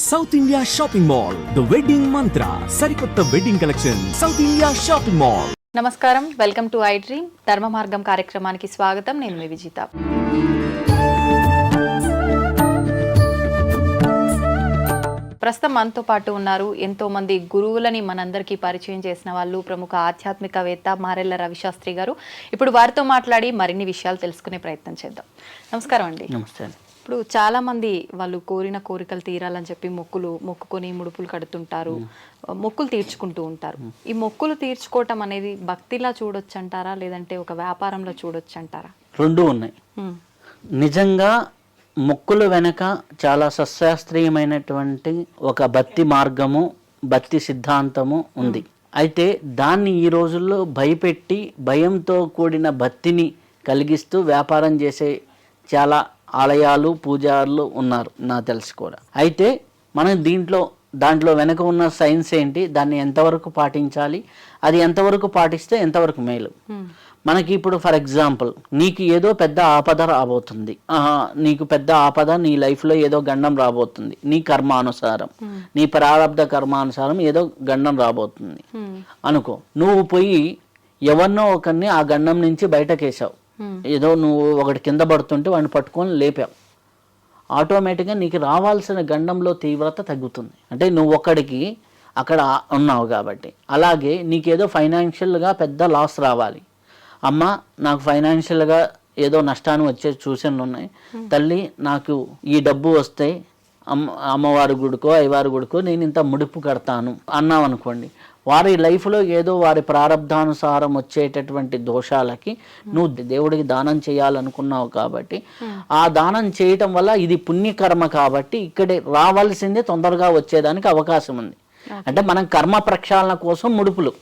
South India shopping mall, the wedding మంత్ర, సరికొత్త wedding collection, south India shopping mall. నమస్కారం, welcome to I dream ధర్మ మార్గం కార్యక్రమానికి స్వాగతం. నేను మీ విజిత. ప్రస్తుతం మనతో పాటు ఉన్నారు ఎంతో మంది గురువులని మనందరికీ పరిచయం చేసిన వాళ్ళు, ప్రముఖ ఆధ్యాత్మికవేత్త మారెళ్ల రవిశాస్త్రి గారు. ఇప్పుడు వారితో మాట్లాడి మరిన్ని విషయాలు తెలుసుకునే ప్రయత్నం చేద్దాం. నమస్కారం అండి. నమస్తే. ఇప్పుడు చాలా మంది వాళ్ళు కోరిన కోరికలు తీరాలని చెప్పి మొక్కుకొని ముడుపులు కడుతుంటారు, మొక్కులు తీర్చుకుంటూ ఉంటారు. ఈ మొక్కులు తీర్చుకోవటం అనేది భక్తిలా చూడొచ్చు అంటారా, లేదంటే ఒక వ్యాపారంలో చూడొచ్చు అంటారా? రెండు ఉన్నాయి. నిజంగా మొక్కుల వెనక చాలా సశాస్త్రీయమైనటువంటి ఒక భక్తి మార్గము, భక్తి సిద్ధాంతము ఉంది. అయితే దాన్ని ఈ రోజుల్లో భయపెట్టి భయంతో కూడిన భక్తిని కలిగిస్తూ వ్యాపారం చేసే చాలా ఆలయాలు, పూజారులు ఉన్నారు నాకు తెలిసి కూడా. అయితే మనం దాంట్లో వెనక ఉన్న సైన్స్ ఏంటి, దాన్ని ఎంతవరకు పాటించాలి, అది ఎంతవరకు పాటిస్తే ఎంతవరకు మేలు. మనకి ఇప్పుడు ఫర్ ఎగ్జాంపుల్ నీకు ఏదో పెద్ద ఆపద రాబోతుంది, నీకు పెద్ద ఆపద, నీ లైఫ్లో ఏదో గండం రాబోతుంది, నీ కర్మానుసారం, నీ ప్రారంధ కర్మానుసారం ఏదో గండం రాబోతుంది అనుకో. నువ్వు పోయి ఎవరినో ఒకరిని ఆ గండం నుంచి బయటకేసావు, ఏదో నువ్వు ఒకటి కింద పడుతుంటే వాడిని పట్టుకొని లేపావు, ఆటోమేటిక్గా నీకు రావాల్సిన గండంలో తీవ్రత తగ్గుతుంది. అంటే నువ్వు ఒక్కడికి అక్కడ ఉన్నావు కాబట్టి. అలాగే నీకేదో ఫైనాన్షియల్గా పెద్ద లాస్ రావాలి, అమ్మ నాకు ఫైనాన్షియల్గా ఏదో నష్టాన్ని వచ్చే సూచనలు ఉన్నాయి, తల్లి నాకు ఈ డబ్బు వస్తే అమ్మవారి గుడికో అయ్యవారి గుడికో నేను ఇంత ముడుపు కడతాను అన్నావు అనుకోండి. వారి లైఫ్లో ఏదో వారి ప్రారంధానుసారం వచ్చేటటువంటి దోషాలకి నువ్వు దేవుడికి దానం చేయాలనుకున్నావు కాబట్టి ఆ దానం చేయటం వల్ల ఇది పుణ్యకర్మ కాబట్టి ఇక్కడే రావాల్సిందే తొందరగా వచ్చేదానికి అవకాశం ఉంది. అంటే మనం కర్మ ప్రక్షాళన కోసం ముడుపులు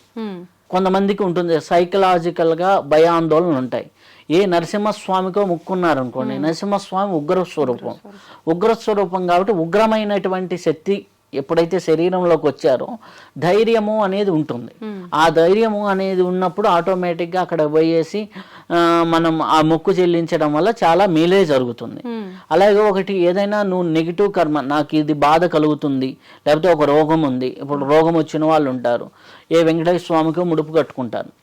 కొంతమందికి ఉంటుంది, సైకలాజికల్గా భయాందోళనలు ఉంటాయి. ఏ నరసింహస్వామికో ముక్కున్నారనుకోండి, నరసింహస్వామి ఉగ్రస్వరూపం కాబట్టి ఉగ్రమైనటువంటి శక్తి ఎప్పుడైతే శరీరంలోకి వచ్చారో ధైర్యము అనేది ఉంటుంది. ఆ ధైర్యము అనేది ఉన్నప్పుడు ఆటోమేటిక్గా అక్కడ పోయేసి మనం ఆ మొక్కు చెల్లించడం వల్ల చాలా మేలే జరుగుతుంది. అలాగే ఒకటి ఏదైనా నువ్వు నెగిటివ్ కర్మ, నాకు ఇది బాధ కలుగుతుంది, లేకపోతే ఒక రోగం ఉంది, ఇప్పుడు రోగం వచ్చిన వాళ్ళు ఉంటారు, ఏ వెంకటేశ్వర స్వామికి ముడుపు కట్టుకుంటారు,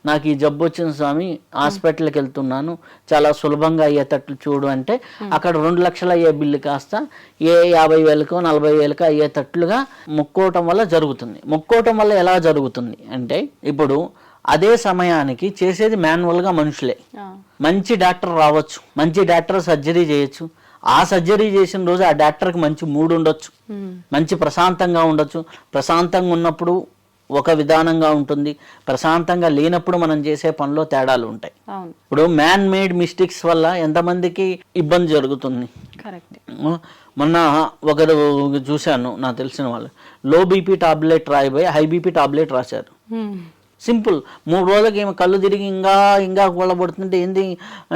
నాకు ఈ జబ్బు వచ్చిన స్వామి హాస్పిటల్కి వెళ్తున్నాను చాలా సులభంగా అయ్యేటట్లు చూడు అంటే అక్కడ 2 లక్షలు అయ్యే బిల్లు కాస్త 50,000కో 40,000కో అయ్యేటట్లుగా మొక్కోవటం వల్ల జరుగుతుంది. మొక్కోవటం వల్ల ఎలా జరుగుతుంది అంటే, ఇప్పుడు అదే సమయానికి చేసేది మాన్యువల్గా మనుషులే. మంచి డాక్టర్ రావచ్చు, మంచి డాక్టర్ సర్జరీ చేయొచ్చు, ఆ సర్జరీ చేసిన రోజు ఆ డాక్టర్కి మంచి మూడ్ ఉండొచ్చు, మంచి ప్రశాంతంగా ఉండొచ్చు. ప్రశాంతంగా ఉన్నప్పుడు ఒక విధానంగా ఉంటుంది, ప్రశాంతంగా లేనప్పుడు మనం చేసే పనిలో తేడాలు ఉంటాయి. ఇప్పుడు మ్యాన్ మేడ్ మిస్టేక్స్ వల్ల ఎంతమందికి ఇబ్బంది జరుగుతుంది. మొన్న ఒకరు చూశాను, నాకు తెలిసిన వాళ్ళు లో బీపీ టాబ్లెట్ రాయిపోయి హై బీపీ టాబ్లెట్ రాశారు. సింపుల్ 3 రోజులకి ఏమో కళ్ళు తిరిగి ఇంకా కూలబడుతుంటే ఏంది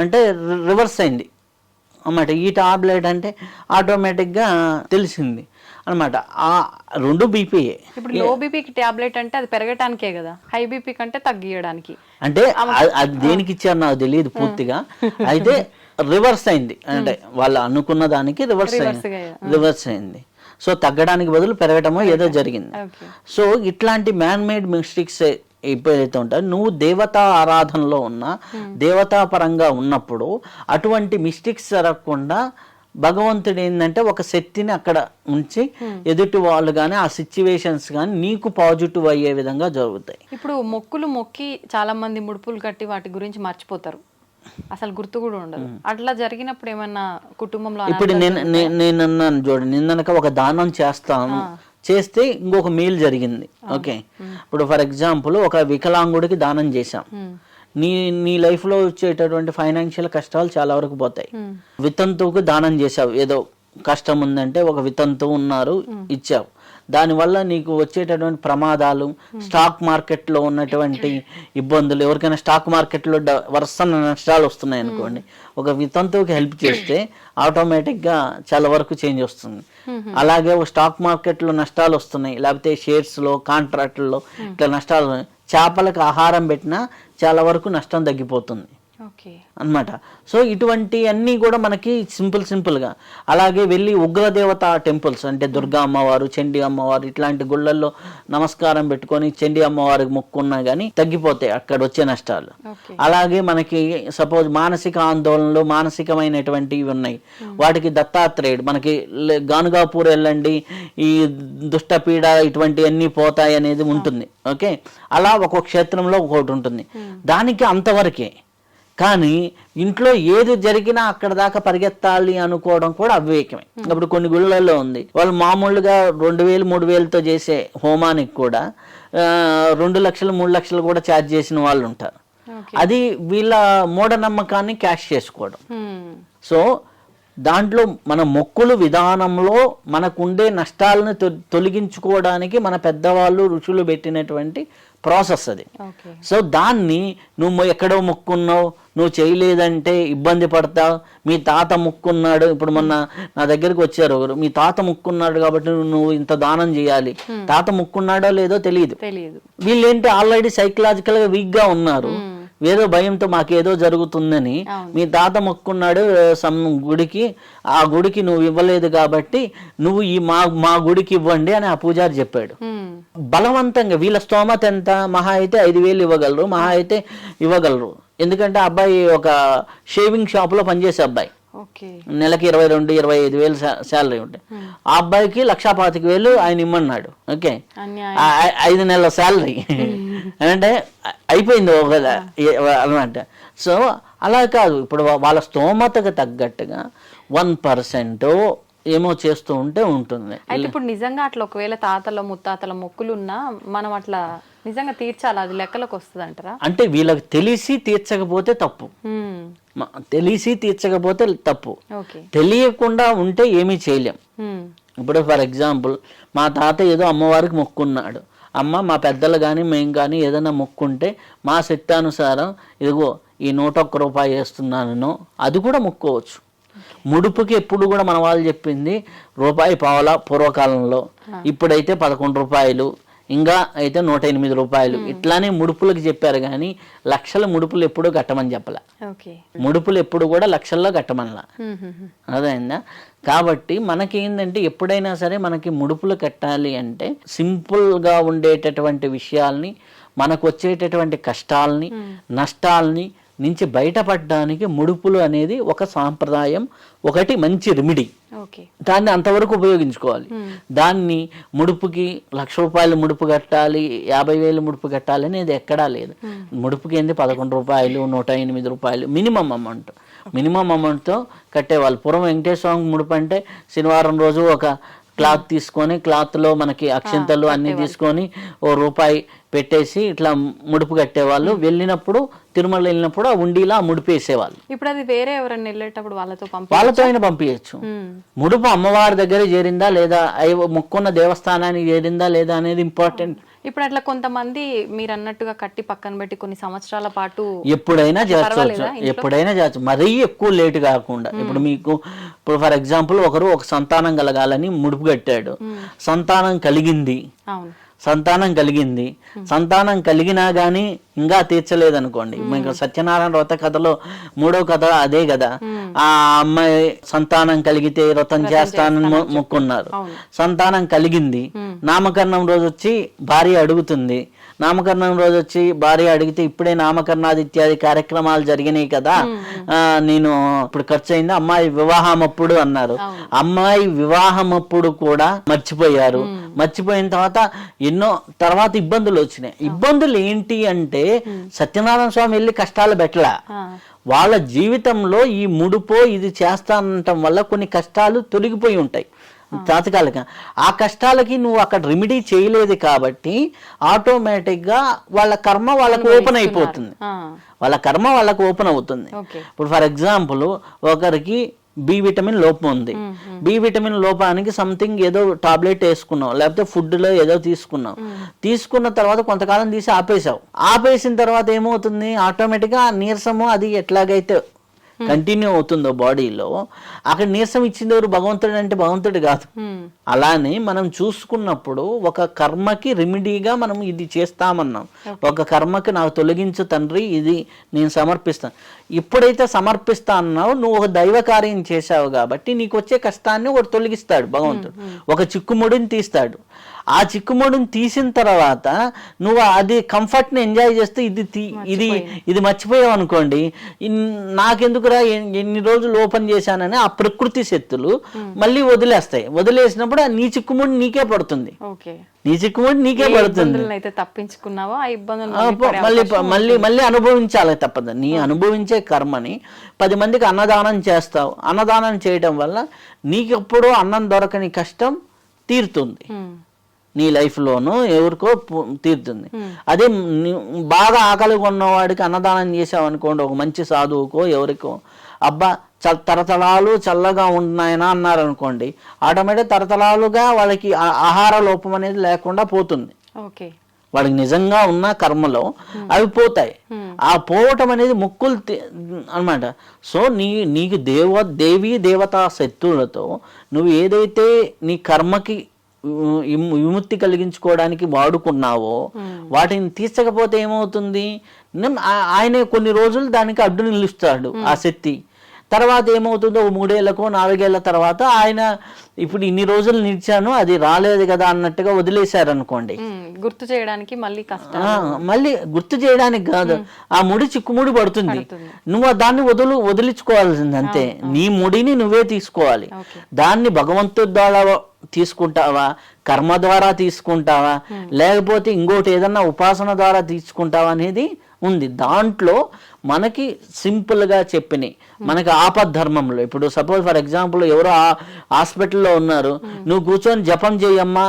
అంటే రివర్స్ అయింది అన్నమాట. ఈ టాబ్లెట్ అంటే ఆటోమేటిక్గా తెలిసింది అనమాట. ఆ 2 బీపీయే. ఇప్పుడు లో బీపీకి టాబ్లెట్ అంటే అది పెరగటానికే కదా, హై బీపీ కంటే తగ్గియడానికి. అంటే అది దేనికి ఇచ్చారు నాకు తెలియదు పూర్తిగా. అయితే రివర్స్ అయింది, అంటే వాళ్ళు అనుకున్న దానికి రివర్స్ అయింది. సో తగ్గడానికి బదులు పెరగటమో ఏదో జరిగింది. సో ఇట్లాంటి మ్యాన్ మేడ్ మిస్టేక్స్ ఎప్పుడైతే ఉంటాయో, నువ్వు దేవతా ఆరాధనలో ఉన్నా, దేవతా పరంగా ఉన్నప్పుడు అటువంటి మిస్టేక్స్ జరగకుండా భగవంతుడు ఏంటంటే ఒక శక్తిని అక్కడ ఉంచి ఎదుటి వాళ్ళు కానీ ఆ సిచ్యువేషన్స్ కానీ నీకు పాజిటివ్ అయ్యే విధంగా జరుగుతాయి. ఇప్పుడు మొక్కులు మొక్కి చాలా మంది ముడుపులు కట్టి వాటి గురించి మర్చిపోతారు, అసలు గుర్తు కూడా ఉండదు. అట్లా జరిగినప్పుడు ఏమన్నా కుటుంబంలో ఇప్పుడు నేను అన్నాను చూడండి, నిన్ననక ఒక దానం చేస్తే ఇంకొక మేలు జరిగింది. ఓకే, ఇప్పుడు ఫర్ ఎగ్జాంపుల్ ఒక వికలాంగుడికి దానం చేశాం, నీ లైఫ్లో వచ్చేటటువంటి ఫైనాన్షియల్ కష్టాలు చాలా వరకు పోతాయి. వితంతువుకు దానం చేసావు, ఏదో కష్టం ఉందంటే ఒక వితంతువు ఉన్నారు ఇచ్చావు, దానివల్ల నీకు వచ్చేటటువంటి ప్రమాదాలు, స్టాక్ మార్కెట్లో ఉన్నటువంటి ఇబ్బందులు, ఎవరికైనా స్టాక్ మార్కెట్లో వరుస నష్టాలు వస్తున్నాయి అనుకోండి, ఒక వితంతువుకి హెల్ప్ చేస్తే ఆటోమేటిక్గా చాలా వరకు చేంజ్ వస్తుంది. అలాగే ఒక స్టాక్ మార్కెట్లో నష్టాలు వస్తున్నాయి, లేకపోతే షేర్స్లో కాంట్రాక్టుల్లో ఇట్లా నష్టాలు, చేపలకు ఆహారం పెట్టినా చాలా వరకు నష్టం తగ్గిపోతుంది. ఓకే. అన్నమాట. సో ఇటువంటి అన్నీ కూడా మనకి సింపుల్గా అలాగే వెళ్ళి ఉగ్రదేవత టెంపుల్స్ అంటే దుర్గా అమ్మవారు, చండీ అమ్మవారు ఇట్లాంటి గుళ్ళల్లో నమస్కారం పెట్టుకొని చండీ అమ్మవారికి మొక్కున్నా కానీ తగ్గిపోతాయి అక్కడ వచ్చే నష్టాలు. అలాగే మనకి సపోజ్ మానసిక ఆందోళనలు, మానసికమైనటువంటివి ఉన్నాయి, వాటికి దత్తాత్రేయుడు మనకి గానుగాపూర్ వెళ్ళండి ఈ దుష్టపీడ ఇటువంటివన్నీ పోతాయి అనేది ఉంటుంది. ఓకే, అలా ఒక్కొక్క క్షేత్రంలో ఒక్కొక్కటి ఉంటుంది, దానికి అంతవరకే. కానీ ఇంట్లో ఏది జరిగినా అక్కడ దాకా పరిగెత్తాలి అనుకోవడం కూడా అవివేకమే. ఇప్పుడు కొన్ని గుళ్ళల్లో ఉంది, వాళ్ళు మామూలుగా 2000 3000తో చేసే హోమానికి కూడా 2 లక్షలు 3 లక్షలు కూడా ఛార్జ్ చేసిన వాళ్ళు ఉంటారు. అది వీళ్ళ మూఢనమ్మకాన్ని క్యాష్ చేసుకోవడం. సో దాంట్లో మన మొక్కులు విధానంలో మనకుండే నష్టాలను తొలగించుకోవడానికి మన పెద్దవాళ్ళు ఋషులు పెట్టినటువంటి ప్రాసెస్ అది. సో దాన్ని నువ్వు ఎక్కడో మొక్కున్నావు, నువ్వు చేయలేదంటే ఇబ్బంది పడతావు, మీ తాత మొక్కున్నాడు, ఇప్పుడు మొన్న నా దగ్గరికి వచ్చారు ఒకరు, మీ తాత మొక్కున్నాడు కాబట్టి నువ్వు ఇంత దానం చేయాలి, తాత మొక్కున్నాడో లేదో తెలియదు. వీళ్ళేంటి ఆల్రెడీ సైకలాజికల్గా వీక్గా ఉన్నారు, ఏదో భయంతో మాకేదో జరుగుతుందని. మీ తాత మొక్కున్నాడు గుడికి, ఆ గుడికి నువ్వు ఇవ్వలేదు కాబట్టి నువ్వు ఈ మా గుడికి ఇవ్వండి అని ఆ పూజారి చెప్పాడు. బలవంతంగా వీళ్ళ స్తోమత ఎంత, మహా అయితే 5,000 ఇవ్వగలరు, మహా అయితే ఇవ్వగలరు. ఎందుకంటే అబ్బాయి ఒక షేవింగ్ షాప్ లో పనిచేసే అబ్బాయి, నెలకి 22-25,000 శాలరీ ఉంటాయి. ఆ అబ్బాయికి 1,25,000 ఆయన ఇమ్మన్నాడు. ఓకే, 5 నెలల శాలరీ అంటే అయిపోయింది అనమాట. సో అలా కాదు, ఇప్పుడు వాళ్ళ స్తోమతకు తగ్గట్టుగా 1% ఏమో చేస్తూ ఉంటే ఉంటుంది. అయితే ఇప్పుడు నిజంగా అట్లా ఒకవేళ తాతల ముత్తాతల మొక్కులున్నా మనం అట్లా నిజంగా తీర్చాలి, అది లెక్కలోకి వస్తుంది అంటారా? అంటే వీళ్ళకి తెలిసి తీర్చకపోతే తప్పు, తెలిసి తీర్చకపోతే తప్పు, తెలియకుండా ఉంటే ఏమీ చేయలేం. ఇప్పుడు ఫర్ ఎగ్జాంపుల్ మా తాత ఏదో అమ్మవారికి మొక్కున్నాడు, అమ్మ మా పెద్దలు కానీ మేము కానీ ఏదైనా మొక్కుంటే మా శక్తానుసారం ఇదిగో ఈ 101 రూపాయి వేస్తున్నాను, అది కూడా మొక్కోవచ్చు. ముడుపుకి ఎప్పుడు కూడా మన వాళ్ళు చెప్పింది రూపాయి పావలా పూర్వకాలంలో, ఇప్పుడైతే 11 రూపాయలు, ఇంకా అయితే 108 రూపాయలు, ఇట్లానే ముడుపులకు చెప్పారు. కానీ లక్షల ముడుపులు ఎప్పుడు కట్టమని చెప్పలే, ముడుపులు ఎప్పుడు కూడా లక్షల్లో కట్టమనలా, అదైందా? కాబట్టి మనకి ఏంటంటే ఎప్పుడైనా సరే మనకి ముడుపులు కట్టాలి అంటే సింపుల్గా ఉండేటటువంటి విషయాల్ని, మనకు వచ్చేటటువంటి కష్టాలని నష్టాలని నుంచి బయటపడడానికి ముడుపులు అనేది ఒక సాంప్రదాయం, ఒకటి మంచి రెమెడీ. దాన్ని అంతవరకు ఉపయోగించుకోవాలి. దాన్ని ముడుపుకి 1,00,000 రూపాయలు ముడుపు కట్టాలి, 50,000 ముడుపు కట్టాలి అనేది ఎక్కడా లేదు. ముడుపుకి ఏంది 11 రూపాయలు, 108 రూపాయలు మినిమం అమౌంట్. మినిమం అమౌంట్తో కట్టేవాళ్ళు. పూర్వం వెంకటేశ్వర స్వామి ముడుపు అంటే శనివారం రోజు ఒక క్లాత్ తీసుకొని, క్లాత్లో మనకి అక్షింతలు అన్ని తీసుకొని ₹1 పెట్టేసి ఇట్లా ముడుపు కట్టేవాళ్ళు. వెళ్ళినప్పుడు తిరుమల వెళ్ళినప్పుడు ఆ ఉండిలా ముడుపు వేసేవాళ్ళు. ఇప్పుడు అది వేరే ఎవరైనా వెళ్ళేటప్పుడు వాళ్ళతో అయినా పంపించచ్చు. ముడుపు అమ్మవారి దగ్గర చేరిందా లేదా, మొక్కున్న దేవస్థానానికి చేరిందా లేదా అనేది ఇంపార్టెంట్. ఇప్పుడు అట్లా కొంతమంది మీరు అన్నట్టుగా కట్టి పక్కన పెట్టి కొన్ని సంవత్సరాల పాటు ఎప్పుడైనా చేర్చవచ్చు, ఎప్పుడైనా చేర్చు, మరీ ఎక్కువ లేట్ కాకుండా. ఇప్పుడు మీకు ఇప్పుడు ఫర్ ఎగ్జాంపుల్ ఒకరు ఒక సంతానం కలగాలని ముడుపు కట్టాడు, సంతానం కలిగింది, సంతానం కలిగినా కానీ ఇంకా తీర్చలేదనుకోండి. మీకు సత్యనారాయణ వ్రత కథలో 3వ కథ అదే కదా, ఆ అమ్మాయి సంతానం కలిగితే వ్రతం చేస్తానని మొక్కున్నారు, సంతానం కలిగింది, నామకరణం రోజు వచ్చి భార్య అడుగుతుంది, నామకరణం రోజు వచ్చి భార్య అడిగితే ఇప్పుడే నామకరణాది ఇత్యాది కార్యక్రమాలు జరిగినాయి కదా, నేను ఇప్పుడు ఖర్చు అయింది, అమ్మాయి వివాహం అప్పుడు అన్నారు. అమ్మాయి వివాహం అప్పుడు కూడా మర్చిపోయారు. మర్చిపోయిన తర్వాత ఎన్నో తర్వాత ఇబ్బందులు వచ్చినాయి. ఇబ్బందులు ఏంటి అంటే సత్యనారాయణ స్వామి వెళ్ళి కష్టాలు పెట్టలా, వాళ్ళ జీవితంలో ఈ ముడుపో ఇది చేస్తానంటం వల్ల కొన్ని కష్టాలు తొలగిపోయి ఉంటాయి తాత్కాలికంగా. ఆ కష్టాలకి నువ్వు అక్కడ రెమెడీ చేయలేదు కాబట్టి ఆటోమేటిక్గా వాళ్ళ కర్మ వాళ్ళకు ఓపెన్ అయిపోతుంది, వాళ్ళ కర్మ వాళ్ళకు ఓపెన్ అవుతుంది. ఇప్పుడు ఫర్ ఎగ్జాంపుల్ ఒకరికి బి విటమిన్ లోపం ఉంది, బి విటమిన్ లోపానికి సంథింగ్ ఏదో టాబ్లెట్ వేసుకున్నావు, లేకపోతే ఫుడ్లో ఏదో తీసుకున్న తర్వాత కొంతకాలం తీసి ఆపేసావు. ఆపేసిన తర్వాత ఏమవుతుంది, ఆటోమేటిక్గా నీరసము అది ఎట్లాగైతే కంటిన్యూ అవుతుందో బాడీలో, అక్కడ నీరసం ఇచ్చింది ఎవరు? భగవంతుడు అంటే భగవంతుడు కాదు. అలానే మనం చూసుకున్నప్పుడు ఒక కర్మకి రెమెడీగా మనం ఇది చేస్తామన్నాం. ఒక కర్మకి నాకు తొలగించు తండ్రి, ఇది నేను సమర్పిస్తాను. ఎప్పుడైతే సమర్పిస్తా అన్నావు, నువ్వు ఒక దైవ కార్యం చేశావు కాబట్టి నీకు వచ్చే కష్టాన్ని ఒకటి తొలగిస్తాడు భగవంతుడు. ఒక చిక్కుముడిని తీస్తాడు. ఆ చిక్కుముడిని తీసిన తర్వాత నువ్వు అది కంఫర్ట్ని ఎంజాయ్ చేస్తే ఇది మర్చిపోయావు అనుకోండి, నాకెందుకురా ఎన్ని రోజులు ఓపెన్ చేశానని ఆ ప్రకృతి శక్తులు మళ్ళీ వదిలేస్తాయి. వదిలేసినప్పుడు నీ చిక్కుముడి నీకే పడుతుంది. నీ చిక్కుముడి నీకే పడుతుంది. మళ్ళీ అనుభవించాలి తప్పదు. నీ అనుభవించే కర్మని 10 మందికి అన్నదానం చేస్తావు. అన్నదానం చేయడం వల్ల నీకెప్పుడు అన్నం దొరకని కష్టం తీరుతుంది. నీ లైఫ్లోనూ ఎవరికో తీరుతుంది. అదే బాగా ఆకలిగా ఉన్నవాడికి అన్నదానం చేసావు అనుకోండి, ఒక మంచి సాధువుకో ఎవరికో, అబ్బా తరతరాలు చల్లగా ఉన్నాయనా అన్నారు అనుకోండి, ఆటోమేటిక్ తరతరాలుగా వాళ్ళకి ఆహార లోపం అనేది లేకుండా పోతుంది. వాడికి నిజంగా ఉన్న కర్మలో అవి పోతాయి. ఆ పోవటం అనేది మొక్కులు అన్నమాట. సో నీకు దేవీ దేవతా శక్తులతో నువ్వు ఏదైతే నీ కర్మకి విముక్తి కలిగించుకోవడానికి వాడుకున్నావో వాటిని తీర్చకపోతే ఏమవుతుంది? ఆయనే కొన్ని రోజులు దానికి అడ్డు నిలుస్తాడు ఆ శక్తి. తర్వాత ఏమవుతుందో 3 ఏళ్లకో 4 ఏళ్ల తర్వాత ఆయన ఇప్పుడు ఇన్ని రోజులు నిలిచాను అది రాలేదు కదా అన్నట్టుగా వదిలేశారనుకోండి, గుర్తు చేయడానికి మళ్ళీ గుర్తు చేయడానికి కాదు, ఆ ముడి చిక్కుముడి పడుతుంది. నువ్వు దాన్ని వదిలించుకోవాల్సింది అంతే. నీ ముడిని నువ్వే తీసుకోవాలి. దాన్ని భగవంతుడి ద్వారా తీసుకుంటావా, కర్మ ద్వారా తీసుకుంటావా, లేకపోతే ఇంకోటి ఏదన్నా ఉపాసన ద్వారా తీసుకుంటావా అనేది ఉంది. దాంట్లో మనకి సింపుల్గా చెప్పినాయి. మనకి ఆపద్ధర్మంలో ఇప్పుడు సపోజ్ ఫర్ ఎగ్జాంపుల్ ఎవరో హాస్పిటల్లో ఉన్నారు, నువ్వు కూర్చొని జపం చేయమ్మా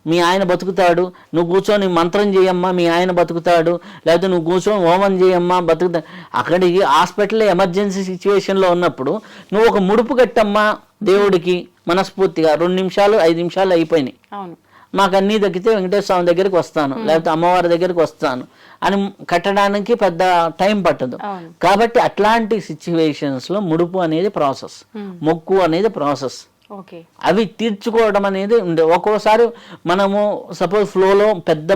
మీ ఆయన బతుకుతాడు, నువ్వు కూర్చొని మంత్రం చేయమ్మా మీ ఆయన బతుకుతాడు, లేకపోతే నువ్వు కూర్చొని హోమం చేయమ్మా బతుకుతాడు. అక్కడికి హాస్పిటల్లో ఎమర్జెన్సీ సిచ్యువేషన్లో ఉన్నప్పుడు నువ్వు ఒక ముడుపు కట్టమ్మా దేవుడికి మనస్ఫూర్తిగా 2 నిమిషాలు 5 నిమిషాలు అయిపోయినాయి, మాకు అన్నీ దక్కితే వెంకటేశ్వర స్వామి దగ్గరికి వస్తాను లేకపోతే అమ్మవారి దగ్గరికి వస్తాను అని కట్టడానికి పెద్ద టైం పట్టదు. కాబట్టి అట్లాంటి సిచ్యువేషన్స్లో ముడుపు అనేది ప్రాసెస్, మొక్కు అనేది ప్రాసెస్. అవి తీర్చుకోవడం అనేది ఉండే. ఒక్కోసారి మనము సపోజ్ ఫ్లోలో పెద్ద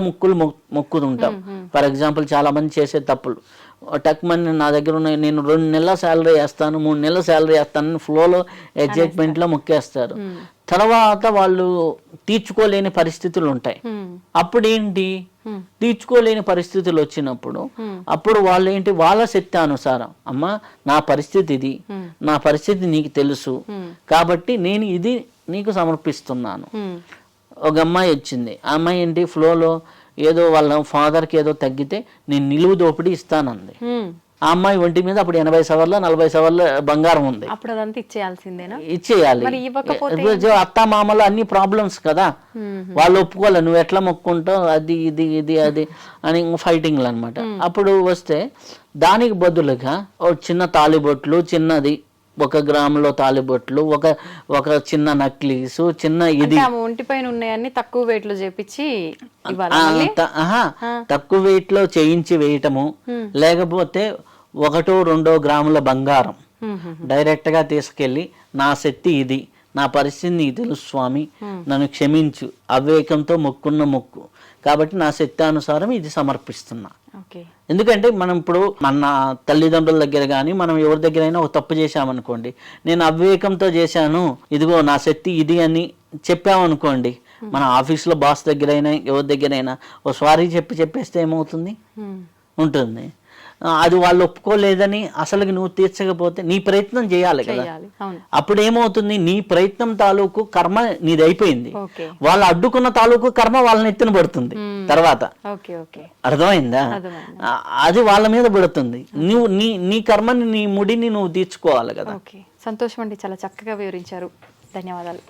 మొక్కుతుంటాం. ఫర్ ఎగ్జాంపుల్ చాలా మంది చేసే తప్పులు, టక్మని నా దగ్గర ఉన్నాయి, నేను 2 నెలల శాలరీ వేస్తాను 3 నెలల శాలరీ వేస్తాను ఫ్లోలో ఎగ్జైట్మెంట్లో మొక్కేస్తారు. తర్వాత వాళ్ళు తీర్చుకోలేని పరిస్థితులు ఉంటాయి. అప్పుడు ఏంటి, తీర్చుకోలేని పరిస్థితులు వచ్చినప్పుడు అప్పుడు వాళ్ళు ఏంటి, వాళ్ళ శక్తి అనుసారం, అమ్మా నా పరిస్థితి ఇది, నా పరిస్థితి నీకు తెలుసు కాబట్టి నేను ఇది నీకు సమర్పిస్తున్నాను. ఒక అమ్మాయి వచ్చింది, ఆ అమ్మాయి ఏంటి ఫ్లోలో ఏదో వాళ్ళ ఫాదర్కి ఏదో తగ్గితే నేను నిలువు దోపిడీ ఇస్తానంది. ఆ అమ్మాయి ఒంటి మీద అప్పుడు 80 సవర్ల 40 సవర్ల బంగారం ఉంది. ఇచ్చేయాలి. అత్త మామలు అన్ని ప్రాబ్లమ్స్ కదా, వాళ్ళు ఒప్పుకోవాలి. నువ్వు ఎట్లా మొక్కుంటావు అది ఇది ఇది అది అని ఫైటింగ్లు అనమాట. అప్పుడు వస్తే దానికి బదులుగా చిన్న తాలిబొట్లు, చిన్నది 1 గ్రాములో తాలిబొట్లు, ఒక చిన్న నక్లీసు, చిన్న ఇది ఒంటిపైన ఉన్నాయన్ని తక్కువ వెయిట్ లో చేపించి తక్కువ వెయిట్ లో చేయించి వేయటము, లేకపోతే 1-2 గ్రాముల బంగారం డైరెక్ట్ గా తీసుకెళ్లి నా శక్తి ఇది, నా పరిస్థితి నీకు తెలుసు స్వామి, నన్ను క్షమించు, అవివేకంతో మొక్కున్న మొక్కు కాబట్టి నా శక్తి అనుసారం ఇది సమర్పిస్తున్నా. ఎందుకంటే మనం ఇప్పుడు మన తల్లిదండ్రుల దగ్గర కానీ మనం ఎవరి దగ్గర అయినా ఒక తప్పు చేశామనుకోండి, నేను అవివేకంతో చేశాను ఇదిగో నా శక్తి ఇది అని చెప్పామనుకోండి, మన ఆఫీస్లో బాస్ దగ్గర అయినా ఎవరి దగ్గర అయినా ఓ సారీ చెప్పేస్తే ఏమవుతుంది ఉంటుంది. అది వాళ్ళు ఒప్పుకోలేదని అసలుకి నువ్వు తీర్చకపోతే నీ ప్రయత్నం చేయాలి కదా. అప్పుడు ఏమవుతుంది, నీ ప్రయత్నం తాలూకు కర్మ నీది అయిపోయింది, వాళ్ళు అడ్డుకున్న తాలూకు కర్మ వాళ్ళని ఎత్తున పడుతుంది తర్వాత. అర్థమైందా? అది వాళ్ళ మీద పడుతుంది. నువ్వు నీ కర్మని నీ ముడిని నువ్వు తీర్చుకోవాలి కదా. సంతోషం అండి, చాలా చక్కగా వివరించారు. ధన్యవాదాలు.